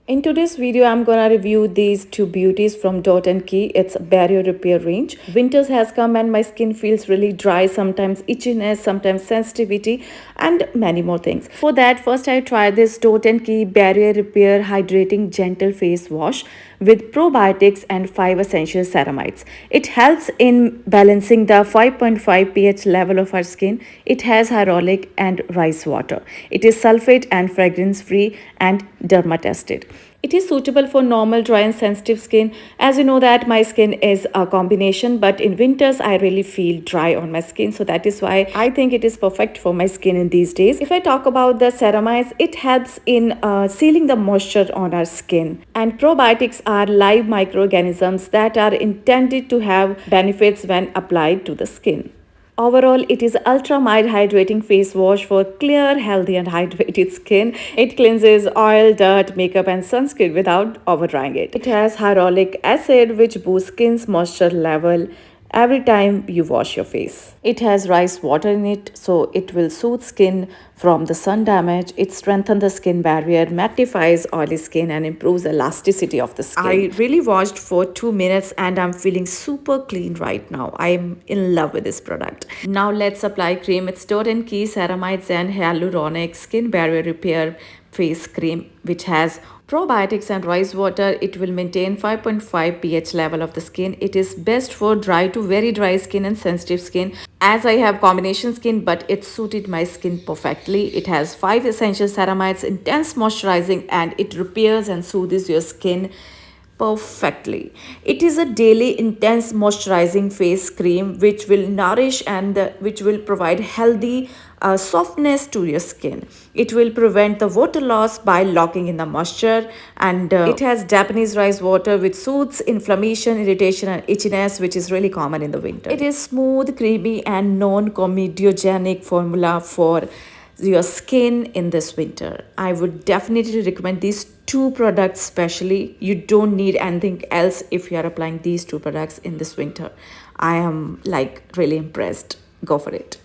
In today's video, I'm gonna review these two beauties from DotandKey. It's a barrier repair range. Winters has come and my skin feels really dry, sometimes itchiness, sometimes sensitivity, and many more things. For that, first I tried this DotandKey barrier repair hydrating gentle face wash with probiotics and 5 essential ceramides. It helps in balancing the 5.5 pH level of our skin. It has hyaluronic and rice water. It is sulfate and fragrance free and derma tested. It is suitable for normal, dry and sensitive skin. As you know that my skin is a combination, but in winters I really feel dry on my skin. So that is why I think it is perfect for my skin in these days. If I talk about the ceramides, it helps in sealing the moisture on our skin. And probiotics are live microorganisms that are intended to have benefits when applied to the skin. Overall, it is ultra mild hydrating face wash for clear, healthy and hydrated skin. It cleanses oil, dirt, makeup and sunscreen without overdrying it. It has hyaluronic acid which boosts skin's moisture level every time you wash your face. It has rice water in it, so it will soothe skin from the sun damage. It strengthens the skin barrier, mattifies oily skin and improves elasticity of the skin. I really washed for 2 minutes and I'm feeling super clean right now. I'm in love with this product. Now let's apply cream. It's DotandKey ceramides and hyaluronic skin barrier repair face cream which has probiotics and rice water. It will maintain 5.5 pH level of the skin. It is best for dry to very dry skin and sensitive skin. As I have combination skin, but it suited my skin perfectly. It has 5 essential ceramides, intense moisturizing, and it repairs and soothes your skin perfectly. It is a daily intense moisturizing face cream which will nourish and which will provide healthy softness to your skin. It will prevent the water loss by locking in the moisture, and it has Japanese rice water which soothes inflammation, irritation and itchiness which is really common in the winter. It is smooth, creamy and non-comedogenic formula for your skin in this winter. I would definitely recommend these two products especially. You don't need anything else if you are applying these two products in this winter. I am like really impressed. Go for it.